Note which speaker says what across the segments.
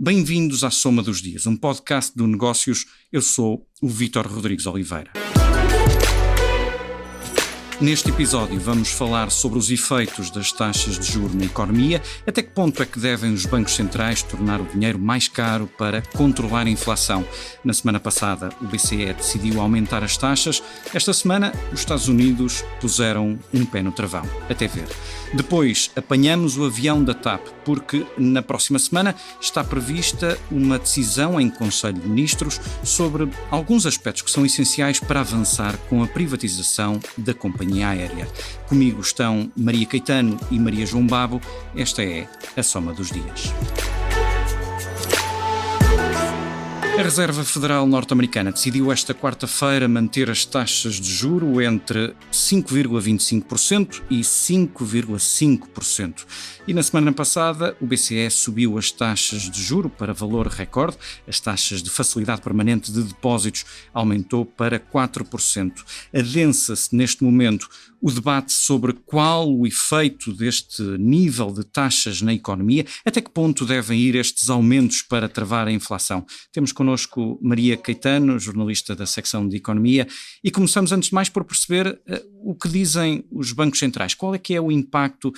Speaker 1: Bem-vindos à Soma dos Dias, um podcast do Negócios. Eu sou o Vítor Rodrigues Oliveira. Neste episódio vamos falar sobre os efeitos das taxas de juros na economia, até que ponto é que devem os bancos centrais tornar o dinheiro mais caro para controlar a inflação. Na semana passada o BCE decidiu aumentar as taxas, esta semana os Estados Unidos puseram um pé no travão, até ver. Depois apanhamos o avião da TAP, porque na próxima semana está prevista uma decisão em Conselho de Ministros sobre alguns aspectos que são essenciais para avançar com a privatização da companhia aérea. Comigo estão Maria Caetano e Maria João Babo. Esta é a Soma dos Dias. A Reserva Federal Norte-Americana decidiu esta quarta-feira manter as taxas de juro entre 5,25% e 5,5%. E na semana passada o BCE subiu as taxas de juro para valor recorde. As taxas de facilidade permanente de depósitos aumentou para 4%. Adensa-se neste momento o debate sobre qual o efeito deste nível de taxas na economia, até que ponto devem ir estes aumentos para travar a inflação. Temos connosco Maria Caetano, jornalista da secção de Economia, e começamos antes de mais por perceber o que dizem os bancos centrais. Qual é que é o impacto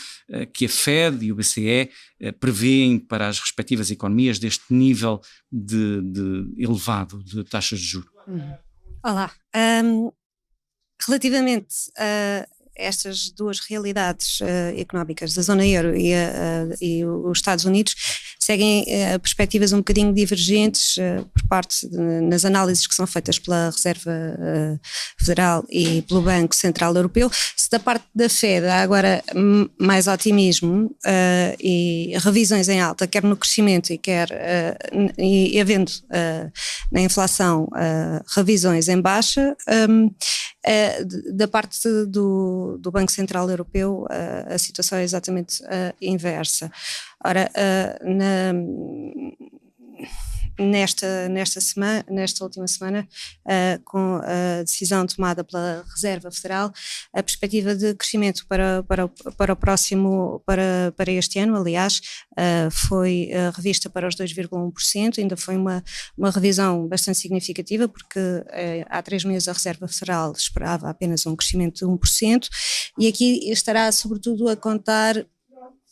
Speaker 1: que a Fed e o BCE prevêem para as respectivas economias deste nível de elevado de taxas de juros?
Speaker 2: Olá. Relativamente a estas duas realidades económicas da zona euro e os Estados Unidos, seguem perspectivas um bocadinho divergentes por parte nas análises que são feitas pela Reserva Federal e pelo Banco Central Europeu. Se da parte da Fed há agora mais otimismo e revisões em alta, quer no crescimento e havendo na inflação revisões em baixa, da parte do Banco Central Europeu a situação é exatamente inversa. Ora, nesta última semana, com a decisão tomada pela Reserva Federal, a perspectiva de crescimento para o próximo, para este ano, aliás, foi revista para os 2,1%, ainda foi uma revisão bastante significativa, porque há 3 meses a Reserva Federal esperava apenas um crescimento de 1%, e aqui estará sobretudo a contar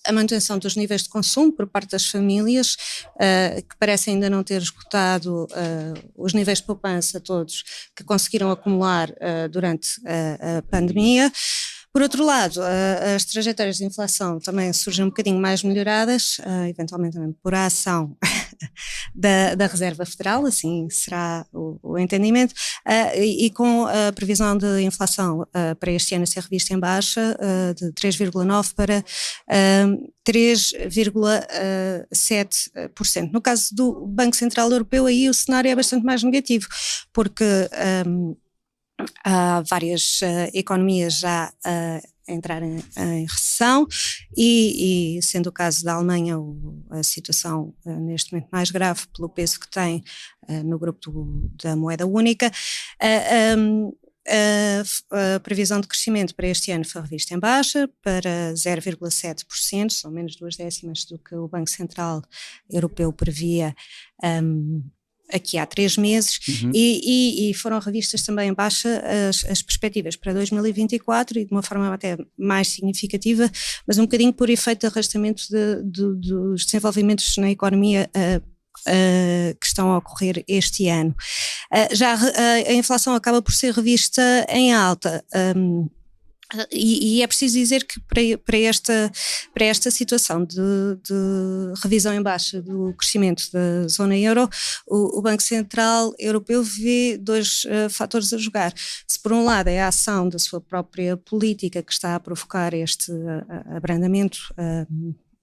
Speaker 2: a manutenção dos níveis de consumo por parte das famílias, que parecem ainda não ter esgotado os níveis de poupança todos que conseguiram acumular durante a pandemia. Por outro lado, as trajetórias de inflação também surgem um bocadinho mais melhoradas, eventualmente também por a ação da Reserva Federal, assim será o entendimento, e com a previsão de inflação para este ano a ser revista em baixa de 3,9% para 3,7%. No caso do Banco Central Europeu, aí o cenário é bastante mais negativo, porque há várias economias já a entrar em recessão e sendo o caso da Alemanha a situação neste momento mais grave pelo peso que tem no grupo da moeda única. A previsão de crescimento para este ano foi revista em baixa para 0,7%, são menos 0,2 do que o Banco Central Europeu previa aqui há 3 meses, e foram revistas também em baixa as perspectivas para 2024 e de uma forma até mais significativa, mas um bocadinho por efeito de arrastamento dos desenvolvimentos na economia que estão a ocorrer este ano. Já a inflação acaba por ser revista em alta. E é preciso dizer que para esta situação de revisão em baixa do crescimento da zona euro, o Banco Central Europeu vê dois fatores a jogar. Se por um lado é a ação da sua própria política que está a provocar este abrandamento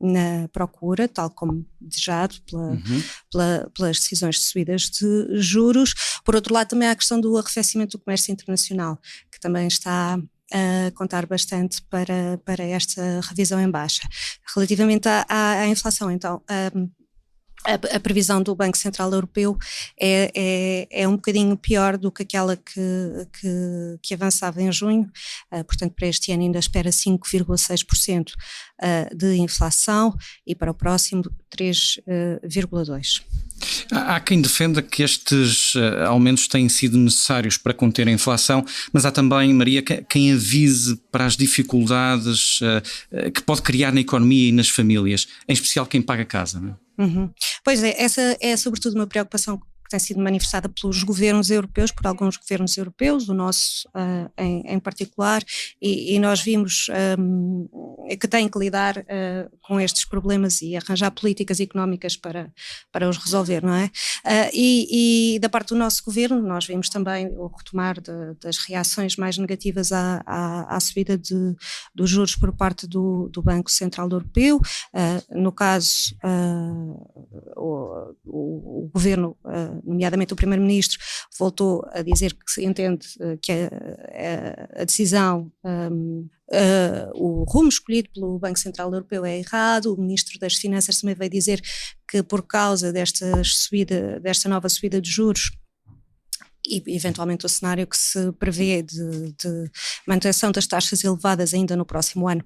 Speaker 2: na procura, tal como desejado pelas decisões de subidas de juros. Por outro lado, também há a questão do arrefecimento do comércio internacional, que também está a contar bastante para esta revisão em baixa. Relativamente à inflação, então, a previsão do Banco Central Europeu é um bocadinho pior do que aquela que avançava em junho, portanto para este ano ainda espera 5,6% de inflação e para o próximo 3,2%.
Speaker 1: Há quem defenda que estes aumentos têm sido necessários para conter a inflação, mas há também, Maria, quem avise para as dificuldades que pode criar na economia e nas famílias, em especial quem paga casa, não é?
Speaker 2: Uhum. Pois é, essa é sobretudo uma preocupação que tem sido manifestada pelos governos europeus, por alguns governos europeus, o nosso em particular, e nós vimos que têm que lidar com estes problemas e arranjar políticas económicas para os resolver, não é? E da parte do nosso governo, nós vimos também o retomar das reações mais negativas à subida dos juros por parte do Banco Central Europeu. No caso, o governo, nomeadamente o Primeiro-Ministro, voltou a dizer que se entende que a decisão, o rumo escolhido pelo Banco Central Europeu é errado. O Ministro das Finanças também veio dizer que por causa desta nova subida de juros e eventualmente o cenário que se prevê de manutenção das taxas elevadas ainda no próximo ano,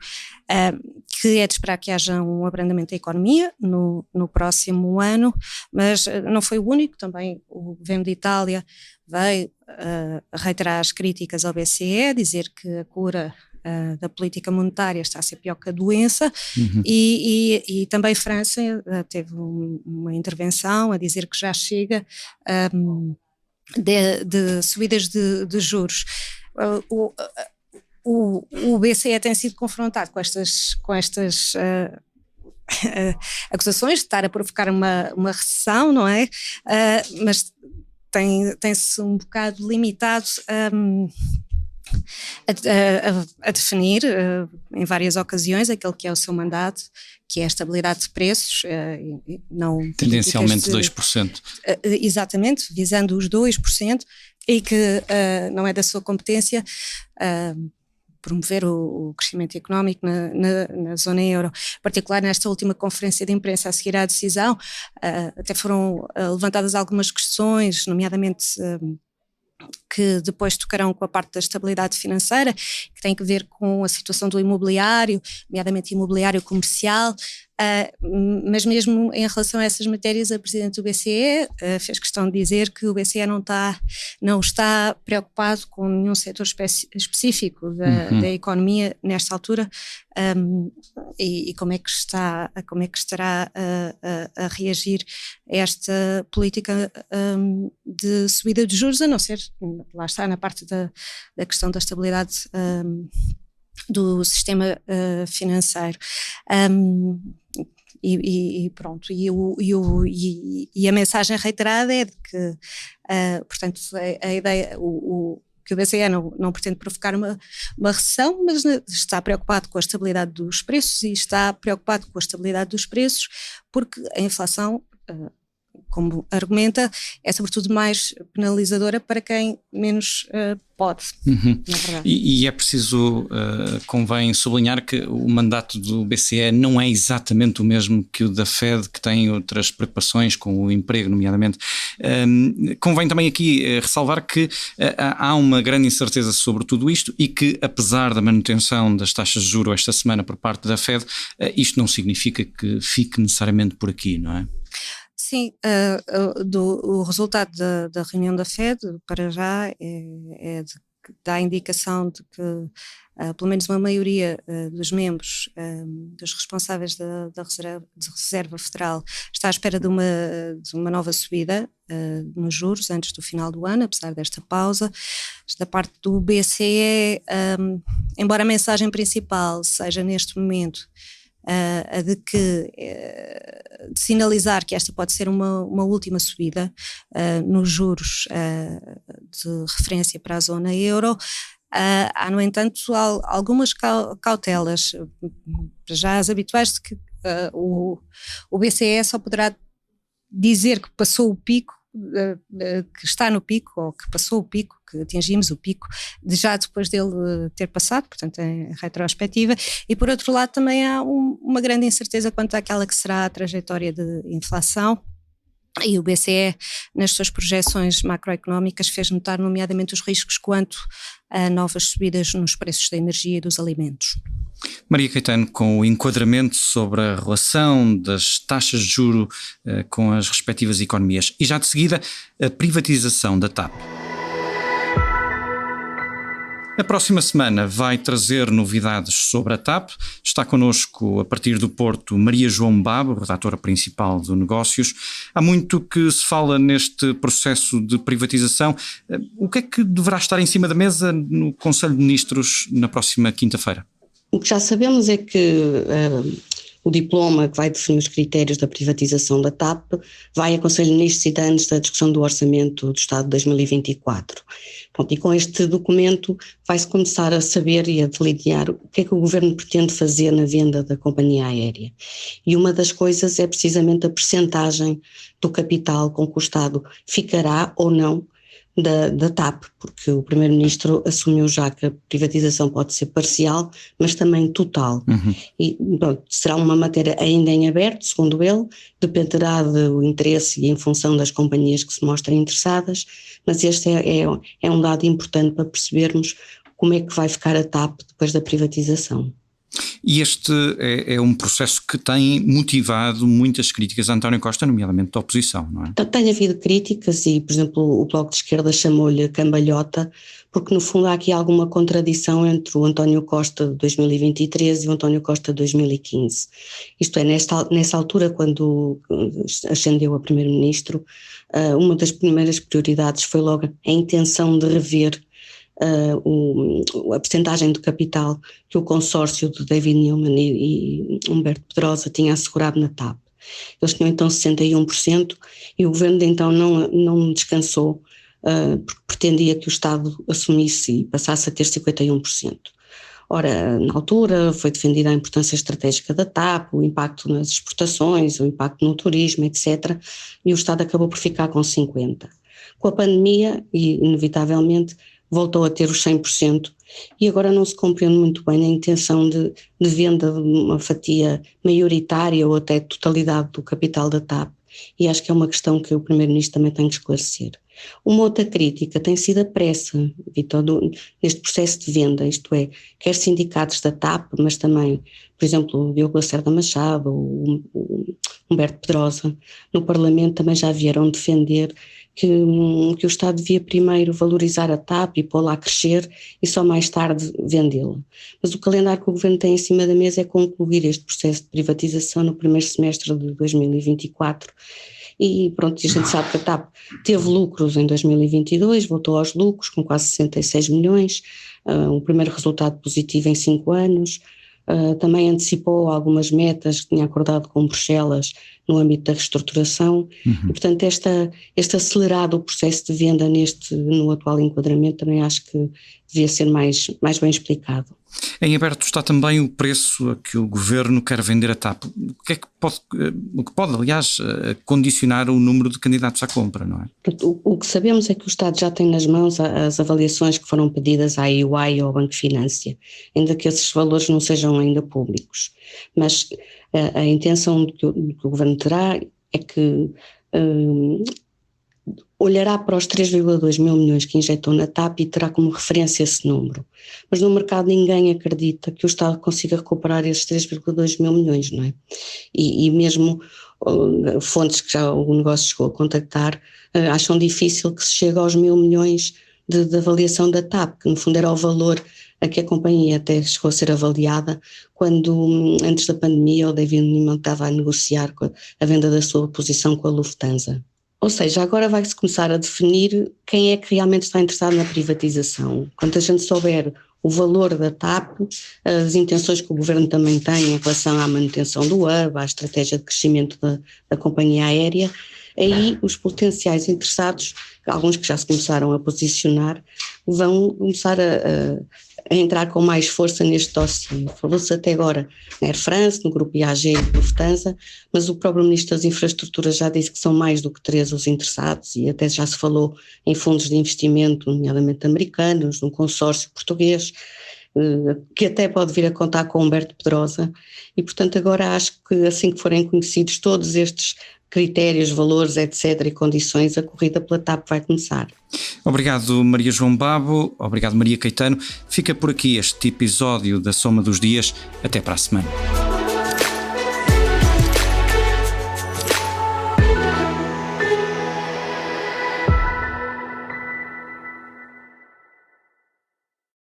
Speaker 2: que é de esperar que haja um abrandamento da economia no próximo ano, mas não foi o único. Também o governo de Itália veio reiterar as críticas ao BCE, dizer que a cura da política monetária está a ser pior que a doença.
Speaker 1: Uhum.
Speaker 2: E também França teve uma intervenção a dizer que já chega de subidas de juros. O BCE tem sido confrontado com estas acusações de estar a provocar uma recessão, não é? Mas tem-se um bocado limitado a definir em várias ocasiões aquele que é o seu mandato, que é a estabilidade de preços, não
Speaker 1: tendencialmente 2%.
Speaker 2: Exatamente, visando os 2%, e que não é da sua competência promover o crescimento económico na zona euro. Em particular, nesta última conferência de imprensa a seguir à decisão, até foram levantadas algumas questões, nomeadamente que depois tocarão com a parte da estabilidade financeira, que tem que ver com a situação do imobiliário, nomeadamente imobiliário comercial, mas mesmo em relação a essas matérias, a Presidente do BCE fez questão de dizer que o BCE não está preocupado com nenhum setor específico da economia nesta altura, e como é que estará a reagir a esta política de subida de juros, a não ser, lá está, na parte da questão da estabilidade do sistema financeiro. E pronto, e a mensagem reiterada é de que, portanto, a ideia, que o BCE não pretende provocar uma recessão, mas está preocupado com a estabilidade dos preços, e está preocupado com a estabilidade dos preços porque a inflação, como argumenta, é sobretudo mais penalizadora para quem menos pode, na verdade.
Speaker 1: E é preciso, convém sublinhar que o mandato do BCE não é exatamente o mesmo que o da Fed, que tem outras preocupações com o emprego, nomeadamente. Convém também aqui ressalvar que há uma grande incerteza sobre tudo isto, e que, apesar da manutenção das taxas de juros esta semana por parte da Fed, isto não significa que fique necessariamente por aqui, não é?
Speaker 2: Sim, o resultado da reunião da Fed, para já, dá a indicação de que pelo menos uma maioria dos membros, dos responsáveis da Reserva Federal, está à espera de uma nova subida nos juros antes do final do ano, apesar desta pausa. Da parte do BCE, embora a mensagem principal seja neste momento a de sinalizar que esta pode ser uma última subida nos juros de referência para a zona euro, há, no entanto, algumas cautelas, já as habituais, de que o BCE só poderá dizer que passou o pico, que está no pico, ou que passou o pico, que atingimos o pico, já depois dele ter passado, portanto em retrospectiva. E por outro lado também há uma grande incerteza quanto àquela que será a trajetória de inflação, E o BCE, nas suas projeções macroeconómicas, fez notar nomeadamente os riscos quanto a novas subidas nos preços da energia e dos alimentos.
Speaker 1: Maria Caetano, com o enquadramento sobre a relação das taxas de juro com as respectivas economias e já de seguida a privatização da TAP. A próxima semana vai trazer novidades sobre a TAP. Está connosco, a partir do Porto, Maria João Babo, redatora principal do Negócios. Há muito que se fala neste processo de privatização. O que é que deverá estar em cima da mesa no Conselho de Ministros na próxima quinta-feira?
Speaker 3: O que já sabemos é que o diploma que vai definir os critérios da privatização da TAP vai a Conselho de Ministros antes da discussão do Orçamento do Estado de 2024. Pronto, e com este documento vai-se começar a saber e a delinear o que é que o Governo pretende fazer na venda da companhia aérea. E uma das coisas é precisamente a percentagem do capital com que o Estado ficará ou não da TAP, porque o Primeiro-Ministro assumiu já que a privatização pode ser parcial, mas também total. E pronto, será uma matéria ainda em aberto, segundo ele, dependerá do interesse e em função das companhias que se mostrem interessadas, mas este é um dado importante para percebermos como é que vai ficar a TAP depois da privatização.
Speaker 1: E este é um processo que tem motivado muitas críticas a António Costa, nomeadamente da oposição, não é?
Speaker 3: Tem havido críticas e, por exemplo, o Bloco de Esquerda chamou-lhe cambalhota, porque no fundo há aqui alguma contradição entre o António Costa de 2023 e o António Costa de 2015. Isto é, nessa altura, quando ascendeu a Primeiro-Ministro, uma das primeiras prioridades foi logo a intenção de rever a percentagem de capital que o consórcio de David Neeleman e Humberto Pedrosa tinha assegurado na TAP. Eles tinham então 61% e o governo de então não descansou, porque pretendia que o Estado assumisse e passasse a ter 51%. Ora, na altura foi defendida a importância estratégica da TAP, o impacto nas exportações, o impacto no turismo, etc. E o Estado acabou por ficar com 50%. Com a pandemia, e inevitavelmente, voltou a ter os 100% e agora não se compreende muito bem a intenção de venda de uma fatia maioritária ou até totalidade do capital da TAP, e acho que é uma questão que o Primeiro-Ministro também tem que esclarecer. Uma outra crítica tem sido a pressa, Vitor, neste processo de venda, isto é, quer sindicatos da TAP, mas também, por exemplo, o Diogo Lacerda Machado, o Humberto Pedrosa, no Parlamento também já vieram defender que o Estado devia primeiro valorizar a TAP e pô-la a crescer e só mais tarde vendê-la. Mas o calendário que o Governo tem em cima da mesa é concluir este processo de privatização no primeiro semestre de 2024 e pronto, a gente sabe que a TAP teve lucros em 2022, voltou aos lucros com quase 66 milhões, um primeiro resultado positivo em 5 anos, também antecipou algumas metas que tinha acordado com Bruxelas no âmbito da reestruturação e portanto este acelerado processo de venda no atual enquadramento também acho que devia ser mais bem explicado.
Speaker 1: Em aberto está também o preço a que o Governo quer vender a TAP. O que pode, aliás, condicionar o número de candidatos à compra, não é?
Speaker 3: O que sabemos é que o Estado já tem nas mãos as avaliações que foram pedidas à EY e ao Banco de Finância, ainda que esses valores não sejam ainda públicos. Mas a intenção que o Governo terá é que olhará para os 3,2 mil milhões que injetou na TAP e terá como referência esse número. Mas no mercado ninguém acredita que o Estado consiga recuperar esses 3,2 mil milhões, não é? E mesmo fontes que já o negócio chegou a contactar acham difícil que se chegue aos 1.000 milhões de avaliação da TAP, que no fundo era o valor a que a companhia até chegou a ser avaliada quando, antes da pandemia, o David Neeleman estava a negociar a venda da sua posição com a Lufthansa. Ou seja, agora vai-se começar a definir quem é que realmente está interessado na privatização. Quando a gente souber o valor da TAP, as intenções que o Governo também tem em relação à manutenção do hub, à estratégia de crescimento da companhia aérea, aí os potenciais interessados, alguns que já se começaram a posicionar, vão começar a entrar com mais força neste dossiê. Falou-se até agora na Air France, no grupo IAG e no Lufthansa, mas o próprio Ministro das Infraestruturas já disse que são mais do que 3 os interessados e até já se falou em fundos de investimento, nomeadamente americanos, num consórcio português, que até pode vir a contar com Humberto Pedrosa e, portanto, agora acho que assim que forem conhecidos todos estes critérios, valores, etc. e condições, a corrida pela TAP vai começar.
Speaker 1: Obrigado, Maria João Babo. Obrigado, Maria Caetano. Fica por aqui este episódio da Soma dos Dias. Até para a semana.